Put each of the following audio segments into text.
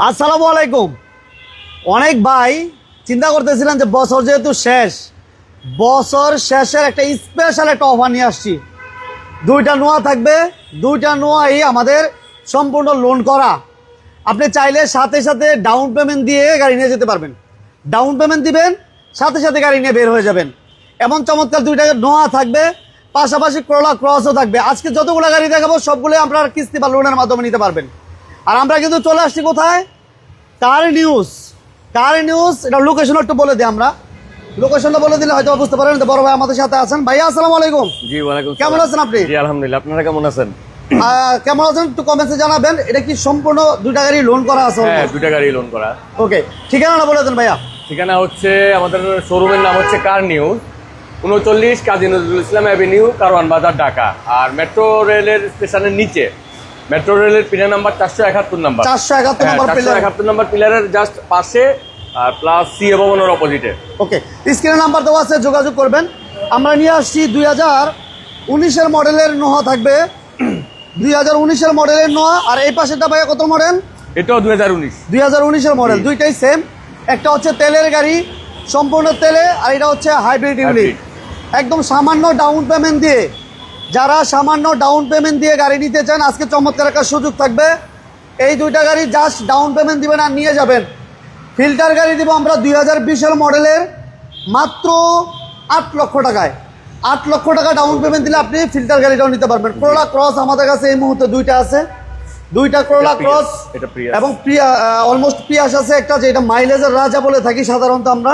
আসসালামু আলাইকুম। অনেক ভাই চিন্তা করতেছিলেন যে বছর যেহেতু শেষ, বছর শেষের একটা স্পেশাল একটা অফার নিয়ে আসছি। দুইটা নোয়া থাকবে, দুইটা নোয়াই আমাদের সম্পূর্ণ লোন করা। আপনি চাইলে সাথে সাথে ডাউন পেমেন্ট দিয়ে গাড়ি নিয়ে যেতে পারবেন। ডাউন পেমেন্ট দিবেন, সাথে সাথে গাড়ি নিয়ে বের হয়ে যাবেন। এমন চমৎকার দুইটা নোয়া থাকবে, পাশাপাশি করোলা ক্রসও থাকবে। আজকে যতগুলো গাড়ি দেখাবো সবগুলো আপনারা কিস্তি বা লোনের মাধ্যমে নিতে পারবেন। আর আমরা কিন্তু চলে আসছি কোথায়? কার নিউজ। কার নিউজ, এটা লোকেশন একটু বলে দিই। আমরা লোকেশনটা বলে দিলে হয়তো বুঝতে পারেন। বড় ভাই আমাদের সাথে আছেন। ভাইয়া আসসালামু আলাইকুম। জি ওয়ালাইকুম। কেমন আছেন আপনি? জি আলহামদুলিল্লাহ, আপনারা কেমন আছেন? কেমন আছেন একটু কমেন্টসে জানাবেন। এটা কি সম্পূর্ণ দুইটা গাড়ি লোন করা আছে? হ্যাঁ, দুইটা গাড়ি লোন করা। ওকে, ঠিকানাটা বলে দেন ভাইয়া। ঠিকানা হচ্ছে আমাদের শোরুমের নাম হচ্ছে কার নিউজ, 39 কাজী নজরুল ইসলাম অ্যাভিনিউ, কারওয়ান বাজার, ঢাকা। আর মেট্রো রেলের স্টেশনের নিচে মেট্রো রেলের পিলার নাম্বার 471 নাম্বার। 471 নাম্বার পিলারের জাস্ট পাশে, আর প্লাস সি ভবনের অপোজিটে। ওকে, স্ক্রিনে নাম্বার দেওয়া আছে, যোগাযোগ করবেন। আমরা নিয়ে আসছি 2019-এর মডেলের নোহা থাকবে। 2019-এর মডেলের নোহা। আর এই পাশেটা ভাইয়া কত মডেল? এটাও 2019-এর মডেল। দুইটাই সেম। একটা হচ্ছে তেলের গাড়ি, সম্পূর্ণ তেলে, আর এটা হচ্ছে হাইব্রিড ইউনিট। একদম সামান্য ডাউন পেমেন্ট দিয়ে, যারা সামান্য ডাউন পেমেন্ট দিয়ে গাড়ি নিতে চান, আজকে চমৎকার একটা সুযোগ থাকবে। এই দুইটা গাড়ি জাস্ট ডাউন পেমেন্ট দিবেন আর নিয়ে যাবেন। ফিল্টার গাড়ি দিব আমরা 2020-এর মডেলের মাত্র 8 লক্ষ টাকায়। 8 লক্ষ টাকা ডাউন পেমেন্ট দিলে আপনি ফিল্টার গাড়িটাও নিতে পারবেন। করোলা ক্রস আমাদের কাছে এই মুহূর্তে দুইটা আছে, দুইটা করোলা ক্রস এবং অলমোস্ট প্রিয়াস আছে একটা, যেটা মাইলেজের রাজা বলে থাকি সাধারণত আমরা।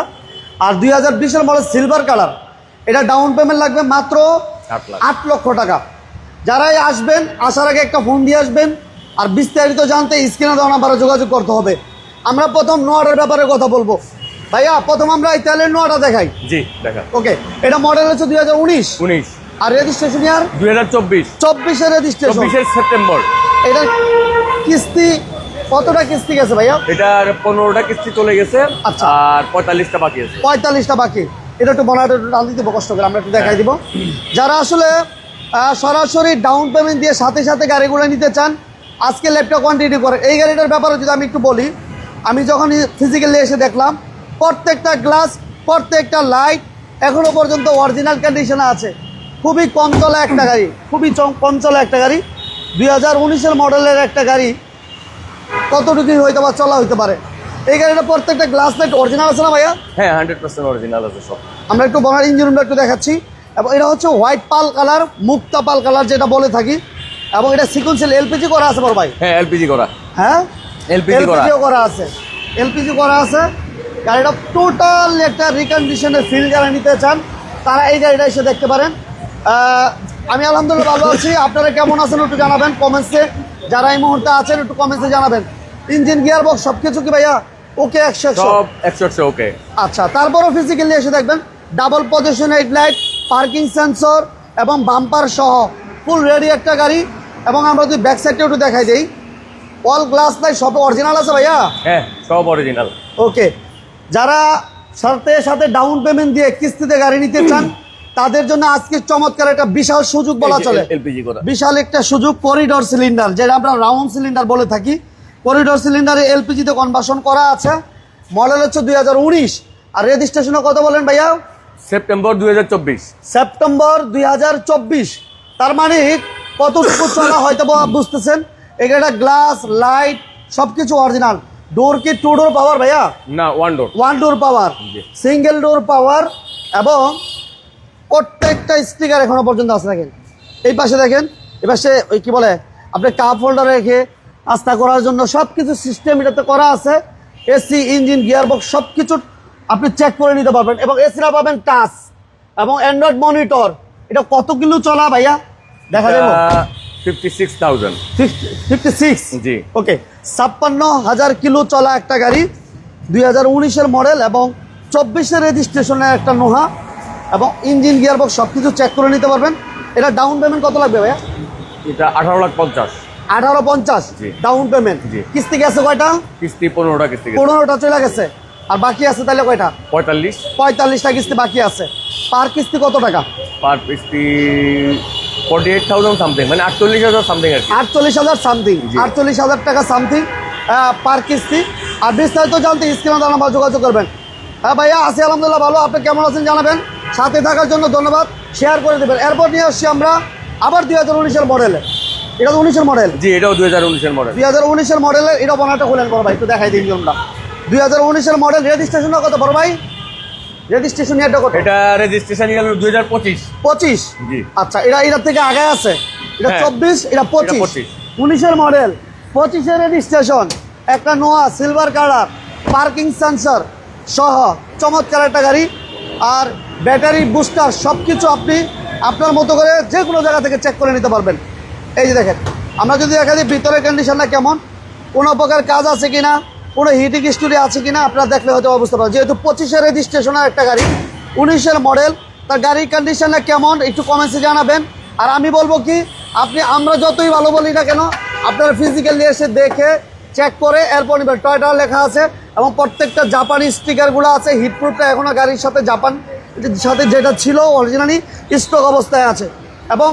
আর 2020-এর মডেল সিলভার কালার, এটা ডাউন পেমেন্ট লাগবে মাত্র 8 লক্ষ টাকা। যারাই আসবেন, আসার আগে একটা ফোন দিয়ে আসবেন। আর বিস্তারিত জানতে স্ক্রিনে দেওয়া নাম্বারে যোগাযোগ করতে হবে। আমরা প্রথম নোয়াটার ব্যাপারে কথা বলবো। ভাইয়া প্রথম আমরা এই তেলের নোয়াটা দেখাই। জি দেখা। ওকে, এটা মডেল হচ্ছে 2019 আর রেজিস্ট্রেশন ইয়ার 2024-এর রেজিস্ট্রেশন, 24 সেপ্টেম্বর। এটা কিস্তি কতটা কিস্তি গেছে ভাইয়া? এটার 15টা কিস্তি চলে গেছে। আচ্ছা, আর 45টা বাকি আছে। 45টা বাকি। এটা একটু বনাটা একটু টান দিতে কষ্ট করে আমরা একটু দেখাই দিব। যারা আসলে সরাসরি ডাউন পেমেন্ট দিয়ে সাথে সাথে গাড়িগুলো নিতে চান, আজকে ল্যাপটপ কোয়ান্টিটি করে। এই গাড়িটার ব্যাপারে যদি আমি একটু বলি, আমি যখন ফিজিক্যালি এসে দেখলাম প্রত্যেকটা গ্লাস, প্রত্যেকটা লাইট এখনো পর্যন্ত অরিজিনাল কন্ডিশনে আছে। খুবই কম চলা একটা গাড়ি, খুবই কম চলা একটা গাড়ি। 2019-এর মডেলের একটা গাড়ি কতটুকু হয়তো বা চলা হইতে পারে। এই গাড়িটা প্রত্যেকটা গ্লাস লাইট অরিজিনাল আছে না ভাইয়া? হ্যাঁ, 100% অরিজিনাল আছে সব। আমরা একটু বনার ইঞ্জিন রুমটা একটু দেখাচ্ছি। এবং এটা হচ্ছে হোয়াইট পাল কালার, মুক্তা পাল কালার যেটা বলে থাকি। এবং এটা সিকোয়েন্সিয়াল এলপিজি করা আছে বড় ভাই। হ্যাঁ, এলপিজি করা। হ্যাঁ, এলপিজিও করা আছে, এলপিজি করা আছে। গাড়িটা টোটাল একটা রিকন্ডিশনের ফিল যারা নিতে চান, তারা এই গাড়িটা এসে দেখতে পারেন। আমি আলহামদুলিল্লাহ ভালো আছি। আপনারা কেমন আছেন একটু জানাবেন কমেন্টসে। যারা এই মুহূর্তে আছেন একটু কমেন্টসে জানাবেন। ইঞ্জিন গিয়ার বক্স সবকিছু কি ভাইয়া ওকে? 100% ওকে। আচ্ছা, তারপরও ফিজিক্যালি এসে দেখবেন double position headlight, parking sensor এবং বাম্পার সহ ফুল রেডি একটা গাড়ি। এবং আমরা যদি ব্যাক সাইডটা একটু দেখাই দিই, অল গ্লাস লাইট সব অরিজিনাল আছে ভাইয়া? হ্যাঁ, সব অরিজিনাল। ওকে, যারা সাথে সাথে ডাউন পেমেন্ট দিয়ে কিস্তিতে গাড়ি নিতে চান, তাদের জন্য আজকে চমৎকার একটা বিশাল সুযোগ বলা চলে। এলপিজি করা বিশাল একটা সুযোগ। করিডোর সিলিন্ডার, যেটা আমরা রাউন্ড সিলিন্ডার বলে থাকি, করিডোর সিলিন্ডারে এলপিজিতে কনভার্সন করা আছে। মডেল হচ্ছে 2019 আর রেজিস্ট্রেশনও কত বলেন ভাইয়া? সেপ্টেম্বর 2024। সেপ্টেম্বর 2024। তার মানে কতটুকু চলা হয়তো বুঝতেছেন। এখানে গ্লাস লাইট সবকিছু অরিজিনাল। ডোর কি 2 ডোর পাওয়ার ভাইয়া? না, 1 ডোর পাওয়ার, সিঙ্গেল ডোর পাওয়ার। এবং প্রত্যেকটা স্টিকার এখনো পর্যন্ত আছে। দেখেন এই পাশে, দেখেন এই পাশে ওই কি বলে আপনি কাপ হোল্ডার রেখে আস্থা করার জন্য সবকিছু সিস্টেম এটাতে করা আছে। এসি, ইঞ্জিন, গিয়ারবক্স সবকিছু আপনি চেক করে নিতে পারবেন। এবং এসিরা পাবেন টাচ এবং অ্যান্ড্রয়েড মনিটর। এটা কত কিলো চলা ভাইয়া দেখা যাবে? 56,000। জি ওকে, 56,000 কিলো চলা একটা গাড়ি। 2019-এর মডেল এবং 24-এর রেজিস্ট্রেশনের একটা নোহা। এবং ইঞ্জিন গিয়ারবক্স সবকিছু চেক করে নিতে পারবেন। এটা ডাউন পেমেন্ট কত লাগবে ভাইয়া? এটা 18,50,000। 18,50 ডাউন পেমেন্ট। কিস্তি গেছে কয়টা? কিস্তি 15টা কিস্তি। 15টা চলে গেছে। আর বাকি আছে তাহলে কয়টা? 45টা কিস্তি বাকি আছে। পার কিস্তি কত টাকা? পার কিস্তি 48,000 সামথিং, মানে 48,000 সামথিং আর কি। 48,000 সামথিং, 48,000 টাকা সামথিং। পার কিস্তি। আর বিস্তারিত জানতে স্ক্রিনে দেওয়া নাম্বার যোগাযোগ করবেন। হ্যাঁ ভাইয়া আছি আলহামদুলিল্লাহ ভালো, আপনি কেমন আছেন জানাবেন, সাথে থাকার জন্য ধন্যবাদ, শেয়ার করে দেবেন। এরপর নিয়ে আসছি আমরা আবার 2019-এর মডেলে, এটা তো 19-এর মডেল। জি, এটাও 2019-এর মডেল। 2019-এর মডেলের এটা বনাটা খুলেন বড় ভাই, একটু দেখাই দিন জন্য। 2019-এর মডেল, রেজিস্ট্রেশনটা কত বড় ভাই? রেজিস্ট্রেশন ইয়ারটা কত? এটা রেজিস্ট্রেশন ইয়ার 2025। 25? জি। আচ্ছা, এটার থেকে আগে আছে, এটা হ্যাঁ। 24, এটা 25। 19-এর মডেল, 25-এর রেজিস্ট্রেশন, একটা নোয়া সিলভার কালার, পার্কিং সেন্সর সহ চমৎকার একটা গাড়ি। আর ব্যাটারি বুস্টার সব কিছু আপনি আপনার মতো করে যে কোনো জায়গা থেকে চেক করে নিতে পারবেন। এই যে দেখেন, আমরা যদি দেখা দিই ভিতরের কন্ডিশনটা কেমন, কোনো প্রকার কাজ আছে কিনা, কোনো হিটিং স্টোরি আছে কিনা, আপনারা দেখলে হয়তো বুঝতে পারবেন। যেহেতু 25-এর রেজিস্ট্রেশনের একটা গাড়ি, 19-এর মডেল, তার গাড়ির কন্ডিশনটা কেমন একটু কমেন্টসে জানাবেন। আর আমি বলবো কি, আমরা যতই ভালো বলি না কেন, আপনারা ফিজিক্যালি এসে দেখে চেক করে এরপর নেবেন। টয়টা লেখা আছে এবং প্রত্যেকটা জাপানি স্টিকারগুলো আছে। হিটপ্রুফটা এখনও গাড়ির সাথে সাথে যেটা ছিল অরিজিনালি স্টক অবস্থায় আছে এবং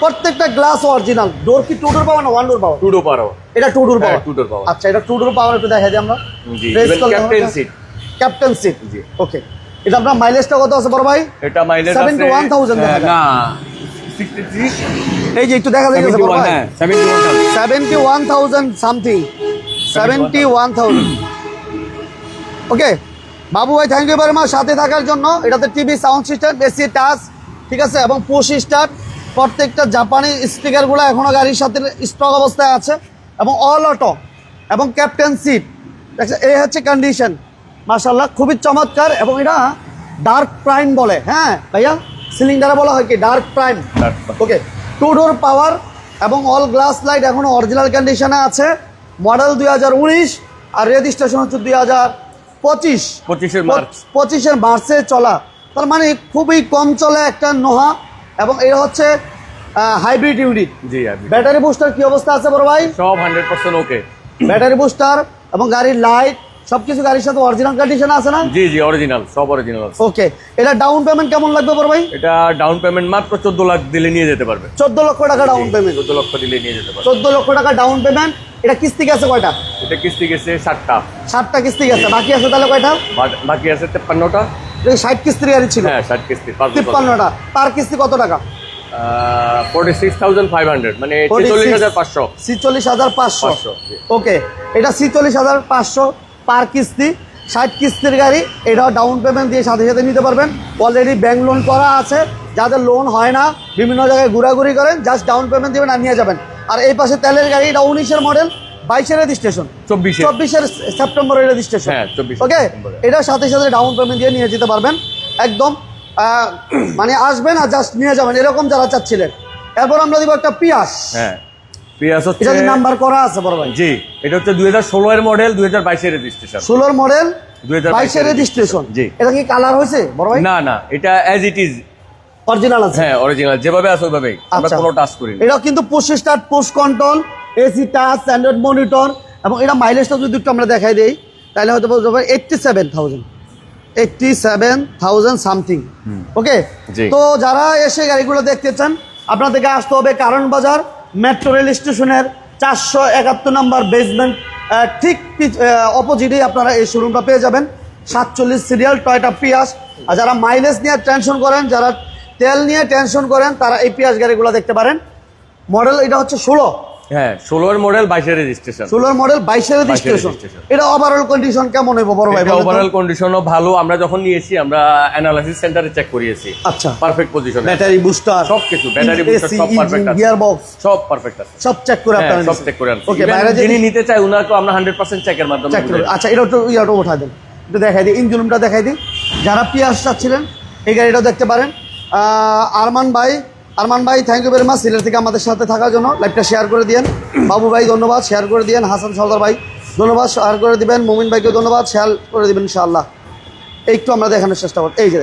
প্রত্যেকটা গ্লাস অরিজিনাল। ডোর কি 2 ডোর পাওয়া না 1 ডোর পাওয়া? 2 ডোর পাওয়া। এটা 2 ডোর পাওয়া। 2 ডোর পাওয়া। আচ্ছা, এটা 2 ডোর পাওয়ার একটু দেখাই দিই আমরা। জি, ক্যাপ্টেন সিট। ক্যাপ্টেন সিট, জি। ওকে। এটা আপনার মাইলেজটা কত আছে বড় ভাই? এটা মাইলেজ আছে 71,000 দেখা যায়। না 63। এই যে একটু দেখা যাচ্ছে বড় ভাই, হ্যাঁ 71,000। 71,000 সামথিং, 71,000। ওকে বাবু ভাই, থ্যাংক ইউ ভেরি মাচ সাথে থাকার জন্য। এটাতে TV, sound system, AC touch, ঠিক আছে, এবং পুশ স্টার্ট। প্রত্যেকটা জাপানি স্টিকারগুলো এখনও গাড়ির সাথে স্টক অবস্থায় আছে এবং অল অটো এবং ক্যাপ্টেন সিট। এই হচ্ছে কন্ডিশন, মাশাআল্লাহ খুবই চমৎকার। এবং এটা ডার্ক প্রাইম বলে, হ্যাঁ ভাইয়া, সিলিন্ডারে বলা হয় কি ডার্ক প্রাইম। ওকে, 2 ডোর পাওয়ার এবং অল গ্লাস লাইট এখনও অরিজিনাল কন্ডিশনে আছে। মডেল 2019 আর রেজিস্ট্রেশন হচ্ছে 2025। 25-এর মার্চ। 25-এর মার্চে চলা, তার মানে খুবই কম চলে একটা নোহা। এবং এটা হচ্ছে হাইব্রিড ইউনিট। জি। ব্যাটারি বুস্টার কি অবস্থা আছে বড় ভাই? সব 100% ওকে। ব্যাটারি বুস্টার এবং গাড়ির লাইট সবকিছু গাড়ির সাথে অরিজিনাল কন্ডিশনে আছে না? জি, অরিজিনাল, সব অরিজিনাল আছে। ওকে, এটা ডাউন পেমেন্ট কেমন লাগবে বড় ভাই? এটা ডাউন পেমেন্ট মাত্র 14 লাখ দিলে নিয়ে যেতে পারবে। 14 লক্ষ টাকা ডাউন পেমেন্ট। 14 লক্ষ দিলে নিয়ে যেতে পারবে। 14 লক্ষ টাকা ডাউন পেমেন্ট। এটা কিস্তি গেছে কয়টা? এটা কিস্তি গেছে 7টা। 7টা কিস্তি গেছে, বাকি আছে তাহলে কয়টা? বাকি আছে 53টা। 60 কিস্তির গাড়ি ছিল। হ্যাঁ 60 কিস্তি, 53টা। তার কিস্তি কত টাকা? 46,500, মানে 46,500। 46,500। জি। ওকে, এটা 46,500 পার কিস্তি, 60 কিস্তির গাড়ি। এটাও ডাউন পেমেন্ট দিয়ে সাথে সাথে নিতে পারবেন। অলরেডি ব্যাংক লোন করা আছে, যাদের লোন হয় না, বিভিন্ন জায়গায় ঘোরাঘুরি করেন, জাস্ট ডাউন পেমেন্ট দেবেন আর নিয়ে যাবেন। আর এই পাশে তেলের গাড়ি, এটা 19-এর মডেল, 22-এর রেজিস্ট্রেশন, 24-এর সেপ্টেম্বরের রেজিস্ট্রেশন। হ্যাঁ 24 ওকে, সেপ্টেম্বরে। এটার সাথে সাথে ডাউন পেমেন্ট দিয়ে নিয়ে যেতে পারবেন একদম। মানে আসবেন আর জাস্ট নিয়ে যাবেন, এরকম যারা চাচ্ছিলেন। এরপর আমরা দিব একটা পিয়াস। হ্যাঁ, পিয়াস হচ্ছে, এটা নাম্বার করা আছে বড় ভাই? জি, এটা হচ্ছে 2016-এর মডেল, 2022-এর রেজিস্ট্রেশন। 16-এর মডেল, 2022-এর রেজিস্ট্রেশন। জি। এটা কি কালার হয়েছে বড় ভাই? না, এটা অ্যাজ ইট ইজ অরিজিনাল আছে। হ্যাঁ অরিজিনাল, যেভাবে আছে ওইভাবেই, আমরা আচ্ছা। কোনো টাচ করিনি। এটা কিন্তু push start, push control, AC touch, standard monitor. এবং এটা মাইলেজটা যদি একটু আমরা দেখাই দেই তাহলে হয়তো বলতে পারবেন 87,000 সামথিং। ওকে, জি। তো যারা এসে গাড়িগুলো দেখতে চান, আপনাদেরকে আসতে হবে কারণ বাজার মেট্রো রেল স্টেশনের 471 নম্বর বেসমেন্ট ঠিক অপোজিটেই আপনারা এই শোরুমটা পেয়ে যাবেন। 47 সিরিয়াল টয়টা পিয়াস। আর যারা মাইলেজ নিয়ে টেনশন করেন, যারা তেল নিয়ে টেনশন করেন, তারা এই পিয়াস গাড়িগুলো দেখতে পারেন। মডেল এটা হচ্ছে 16। হ্যাঁ 16-এর মডেল, 22-এর রেজিস্ট্রেশন। 16-এর মডেল, 22-এর রেজিস্ট্রেশন। এটা ওভারঅল কন্ডিশন কেমন হইব বড় ভাই? ওভারঅল কন্ডিশনও ভালো। আমরা যখন নিয়েছি, আমরা অ্যানালাইসিস সেন্টারে চেক করিয়েছি। আচ্ছা, পারফেক্ট পজিশন, ব্যাটারি বুস্টার সবকিছু, ব্যাটারি বুস্টার সব পারফেক্ট আছে, গিয়ার বক্স সব পারফেক্ট আছে, সব চেক করে আপনারা সব চেক করে আনছি। ওকে, Even বাইরে যিনি নিতে চায় উনাকে আমরা 100% চেকের মাধ্যমে চেক করে। বুঝাই। আচ্ছা, এটা একটু উঠা দেন, একটু দেখাই দিই, ইঞ্জিন রুমটা দেখাই দিই। যারা পিয়াস চাচ্ছিলেন এই গাড়িটাও দেখতে পারেন। আরমান ভাই thank you very much Sylhet থেকে আমাদের সাথে থাকার জন্য। লাইভটা শেয়ার করে দিয়েন। বাবু ভাই ধন্যবাদ, শেয়ার করে দিয়েন। হাসান সর্দার ভাই ধন্যবাদ, শেয়ার করে দিবেন। মুমিন ভাইকেও ধন্যবাদ, শেয়ার করে দিবেন ইনশাআল্লাহ। একটু আমরা দেখানোর চেষ্টা করি। এই যে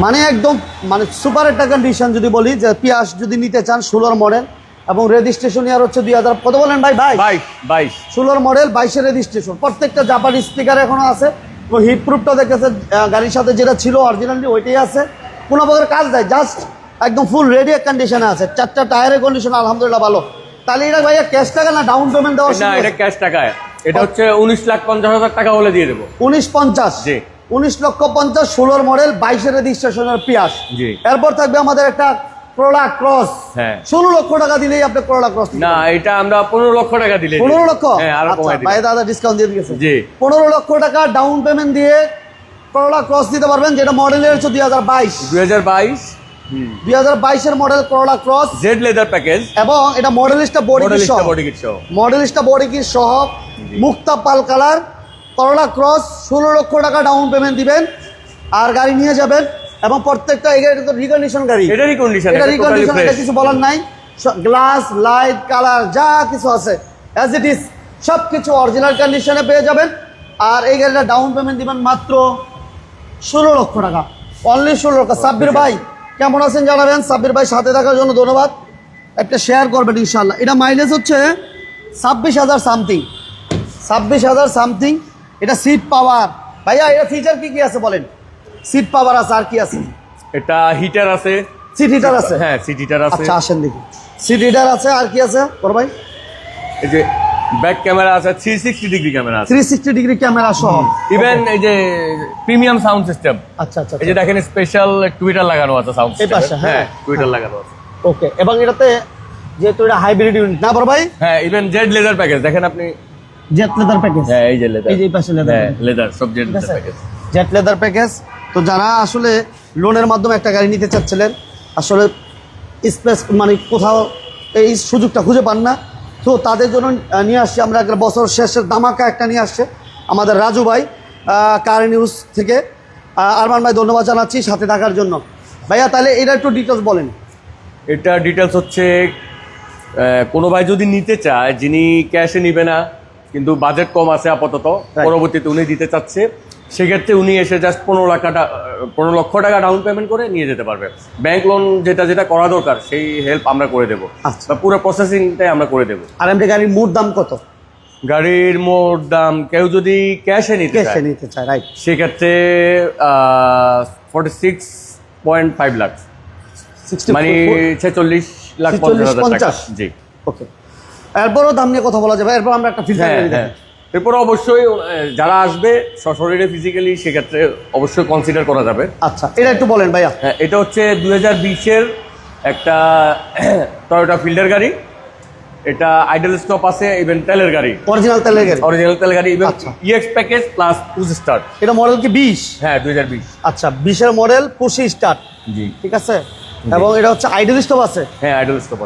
মানে একদম মানে সুপার একটা কন্ডিশন। যদি বলি যে পিয়াস যদি নিতে চান, 16-এর মডেল এবং রেজিস্ট্রেশন ইয়ার হচ্ছে 2000 কত বলেন ভাই? 22 16-এর মডেল, 22-এর রেজিস্ট্রেশন। প্রত্যেকটা জাপানি স্টিকার এখনো আছে। হিট প্রুফটা দেখেছে গাড়ির সাথে যেটা ছিল অরিজিনালি ওইটাই আছে, কোনো প্রকার কাজ দেয়, জাস্ট একদম ফুল রেডি কন্ডিশনে আছে। 4টা টায়ারের কন্ডিশন আলহামদুলিল্লাহ ভালো। তাহলে এটা ভাইয়া ক্যাশ টাকা না ডাউন পেমেন্ট দেওয়া? না, এটা ক্যাশ টাকায়। এটা হচ্ছে 19,50,000 টাকা হলে দিয়ে দেবো। 19,50,000? জি। 19,50,000, 16 মডেল, 22-এর রেজিস্ট্রেশনের পিয়াস। জি। এরপর থাকবে আমাদের একটা করোলা ক্রস। হ্যাঁ। 16 লক্ষ টাকা দিলেই আপনি করোলা ক্রস। না, এটা আমরা 15 লক্ষ টাকা দিলে। 15 লক্ষ? হ্যাঁ, আরো কমাই দিই। ভাই দাদা ডিসকাউন্ট দিয়ে দিয়েছে। জি। 15 লক্ষ টাকা ডাউন পেমেন্ট দিয়ে করোলা ক্রস দিতে পারবেন, যেটা মডেলের হচ্ছে 2022। 2022-এর মডেল করোলা ক্রস, জেড লেদার প্যাকেজ, এবং এটা মডেলিস্টা বডি কিট সহ। মডেলিস্টা বডি কিট সহ, মুক্তা পাল কালার করোলা ক্রস। 16 লক্ষ টাকা ডাউন পেমেন্ট দিবেন আর গাড়ি নিয়ে যাবেন। এবং প্রত্যেকটা রিকন্ডিশন গাড়ি, এটা রিকন্ডিশন, এটা রিকন্ডিশন, এটা কিছু বলার নাই। গ্লাস, লাইট, কালার যা কিছু আছে অ্যাজ ইট ইজ সব কিছু অরিজিনাল কন্ডিশনে পেয়ে যাবেন। আর এই গাড়িটা ডাউন পেমেন্ট দিবেন মাত্র 16 লক্ষ টাকা, অনলি 16 লক্ষ। সাব্বির ভাই কেমন আছেন জানাবেন। সাব্বির ভাই সাথে থাকার জন্য ধন্যবাদ। একটা শেয়ার করবেন ইনশাল্লাহ। এটা মাইলেজ হচ্ছে 26,000 সামথিং, 26,000 সামথিং। এটা সিট পাওয়ার। ভাইয়া এটা ফিচার কি কি আছে বলেন? সিট পাওয়ার আছে, আর কি আছে? এটা হিটার আছে, সিট হিটার আছে। হ্যাঁ, সিট হিটার আছে। আচ্ছা আসেন দেখি। সিট হিটার আছে, আর কি আছে বড় ভাই? এই যে ব্যাক ক্যামেরা আছে, 360 ডিগ্রি ক্যামেরা আছে, 360 ডিগ্রি ক্যামেরা সহ। ইভেন এই যে প্রিমিয়াম সাউন্ড সিস্টেম। আচ্ছা আচ্ছা। এই যে দেখেন স্পেশাল টুইটার লাগানো আছে সাউন্ড এই পাশে, সিস্টেম। হ্যাঁ, হ্যাঁ, টুইটার লাগানো আছে। ওকে। এবং এটাতে যেহেতু এটা হাইব্রিড ইউনিট না বড় ভাই? হ্যাঁ, ইভেন জেড লেদার প্যাকেজ দেখেন আপনি। Jet leather package. হ্যাঁ, এই যে লেদার, এই যে পাশে লেদার। হ্যাঁ, লেদার সব Z leather package. Jet leather package. তো যারা আসলে লোনের মাধ্যমে একটা গাড়ি নিতে চাচ্ছিলেন, আসলে স্পেস মানে কোথাও এই সুযোগটা খুঁজে পান না, তো তাদের জন্য নিয়ে আসছি আমরা একটা বছর শেষের ধামাকা একটা নিয়ে আসছে আমাদের রাজু ভাই কার নিউজ থেকে। আরমান ভাই ধন্যবাদ জানাচ্ছি সাথে থাকার জন্য। ভাইয়া তাহলে এটা একটু ডিটেলস বলেন। এটা ডিটেলস হচ্ছে কোনো ভাই যদি নিতে চায়, যিনি ক্যাশে নিবে না কিন্তু বাজেট কম আছে আপাতত, পরবর্তীতে উনি দিতে চাচ্ছে, সেক্ষেত্রে উনি এসে জাস্ট 15 লক্ষ টাকা ডাউন পেমেন্ট করে নিয়ে যেতে পারবে। ব্যাংক লোন যেটা করা দরকার সেই হেল্প আমরা করে দেবো। আচ্ছা। বা পুরো প্রসেসিংটাই আমরা করে দেবো। আর এমনি গাড়ির মোট দাম কত? গাড়ির মোট দাম কেউ যদি ক্যাশে নিতে চায়, রাইট, সেক্ষেত্রে 46.5 লাখ, মানে 46 লাখ 50,000 টাকা। জি। ওকে। এরপরও দাম নিয়ে কথা বলা যাবে। এরপর আমরা একটা ফিল্টার গাড়ি দেখি। এরপরে অবশ্যই যারা আসবে সশরীরে ফিজিক্যালি, সেক্ষেত্রে অবশ্যই কনসিডার করা যাবে। আচ্ছা, এটা একটু বলেন ভাইয়া। হ্যাঁ, এটা হচ্ছে 2020-এর একটা টয়োটা ফিল্ডার গাড়ি। এটা আইডল স্টপ আছে, ইভেন তেলের গাড়ি, অরিজিনাল তেলের গাড়ি, even EX package plus push start. এটা মডেল কি 20? হ্যাঁ, 2020। আচ্ছা, 20-এর মডেল, পুশ স্টার্ট। জি, ঠিক আছে। এবং এটা হচ্ছে আইডল স্টপ আছে। হ্যাঁ,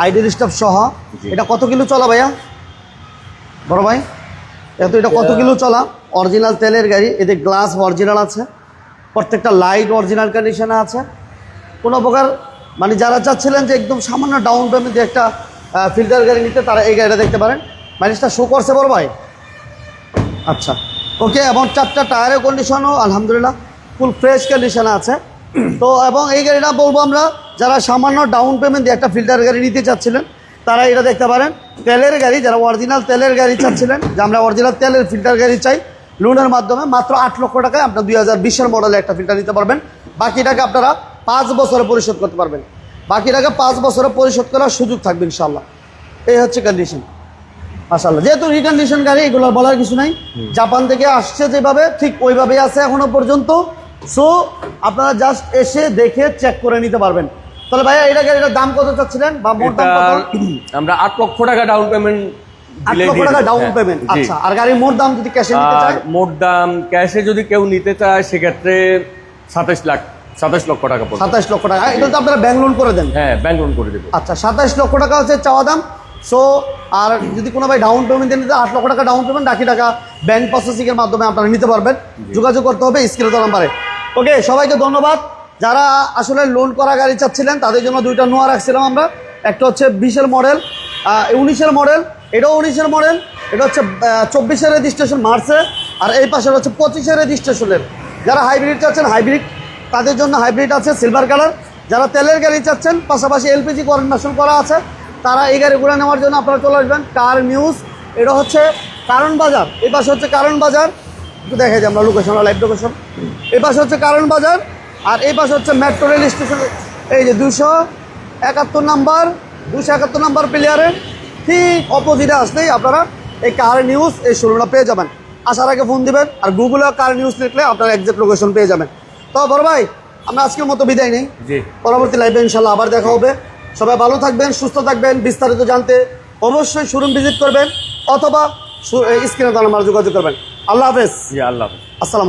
আইডল স্টপ সহ। এটা কত কিলো চলা ভাইয়া বড় ভাই? এটা কত কিলো চলা? অরিজিনাল তেলের গাড়ি। এতে গ্লাস অরিজিনাল আছে, প্রত্যেকটা লাইট অরিজিনাল কন্ডিশনে আছে। কোনো প্রকার মানে যারা চাচ্ছিলেন যে একদম সামান্য ডাউন পেমেন্ট দিয়ে একটা ফিল্টার গাড়ি নিতে, তারা এই গাড়িটা দেখতে পারেন। মাইলেজটা শো করছে বড় ভাই? আচ্ছা, ওকে। এবং 4টা টায়ারের কন্ডিশনও আলহামদুলিল্লাহ ফুল ফ্রেশ কন্ডিশনে আছে। তো এবং এই গাড়িটা বলবো আমরা, যারা সামান্য ডাউন পেমেন্ট দিয়ে একটা ফিল্টার গাড়ি নিতে চাচ্ছিলেন, তারা এটা দেখতে পারেন। তেলের গাড়ি, যারা অরিজিনাল তেলের গাড়ি চাচ্ছিলেন, যে আমরা অরিজিনাল তেলের ফিল্টার গাড়ি চাই, লোনের মাধ্যমে মাত্র 8 লক্ষ টাকায় আপনার 2020-এর মডেলে একটা ফিল্টার নিতে পারবেন। বাকি টাকা আপনারা 5 বছরে পরিশোধ করতে পারবেন। বাকি টাকা 5 বছরে পরিশোধ করার সুযোগ থাকবে ইনশাল্লাহ। এই হচ্ছে কন্ডিশন মাশাআল্লাহ। যেহেতু রিকন্ডিশন গাড়ি, এগুলো বলার কিছু নাই। জাপান থেকে আসছে যেভাবে, ঠিক ওইভাবেই আছে এখনো পর্যন্ত। সো আপনারা জাস্ট এসে দেখে চেক করে নিতে পারবেন। তাহলে ভাইয়া এটা গাড়িটার দাম কত চাচ্ছিলেন, বা মোট দাম কত? আমরা 8 লক্ষ টাকা ডাউন পেমেন্ট। 8 লক্ষ টাকা ডাউন পেমেন্ট। আচ্ছা, আর গাড়ির মোট দাম যদি ক্যাশে নিতে চায়? মোট দাম ক্যাশে যদি কেউ নিতে চায়, সেক্ষেত্রে 27 লক্ষ টাকা পড়বে। 27 লক্ষ টাকা। এটা তো আপনারা ব্যাংক লোন করে দেন? হ্যাঁ, ব্যাংক লোন করে দেবো। আচ্ছা, 27 লক্ষ টাকা হচ্ছে চাওয়া দাম। সো আর যদি কোনো ভাই ডাউন পেমেন্ট নিতে, 8 লক্ষ টাকা ডাউন পেমেন্ট, বাকি টাকা ব্যাংক প্রসেসিংয়ের মাধ্যমে আপনারা নিতে পারবেন। যোগাযোগ করতে হবে স্ক্রিনে দেওয়া নাম্বারে। ওকে, সবাইকে ধন্যবাদ। যারা আসলে লোন করা গাড়ি চাচ্ছিলেন, তাদের জন্য 2টা নোয়া রাখছিলাম আমরা। একটা হচ্ছে 20-এর মডেল, 19-এর মডেল। এটাও 19-এর মডেল। এটা হচ্ছে 24-এর রেজিস্ট্রেশন মার্চে। আর এই পাশে হচ্ছে 25-এর রেজিস্ট্রেশনের। যারা হাইব্রিড চাচ্ছেন, হাইব্রিড, তাদের জন্য হাইব্রিড আছে সিলভার কালার। যারা তেলের গাড়ি চাচ্ছেন, পাশাপাশি এলপিজি কনভার্সন করা আছে, তারা এই গাড়িগুলো নেওয়ার জন্য আপনারা চলে আসবেন কার নিউজ। এটা হচ্ছে কারণ বাজার, এই পাশে হচ্ছে কারণ বাজার। একটু দেখা যায় আমরা লোকেশন, লাইভ লোকেশন। এই পাশে হচ্ছে কারণ বাজার, আর এই পাশে হচ্ছে মেট্রো রেল স্টেশন। এই যে 271 নাম্বার প্লেয়ারে ঠিক অপোজিটে আসলেই আপনারা এই কার নিউজ এই শোরুমটা পেয়ে যাবেন। আসার আগে ফোন দিবেন, আর গুগলে কার নিউজ লিখলে আপনারা এক্সাক্ট লোকেশন পেয়ে যাবেন। তো বড় ভাই, আমরা আজকের মতো বিদায় নেই, জি পরবর্তী লাইভে ইনশাল্লাহ আবার দেখা হবে। সবাই ভালো থাকবেন, সুস্থ থাকবেন। বিস্তারিত জানতে অবশ্যই শোরুম ভিজিট করবেন অথবা স্ক্রিনে তার নাম্বার যোগাযোগ করবেন। আল্লাহ হাফেজ। জি, আল্লাহ হাফেজ। আসসালাম।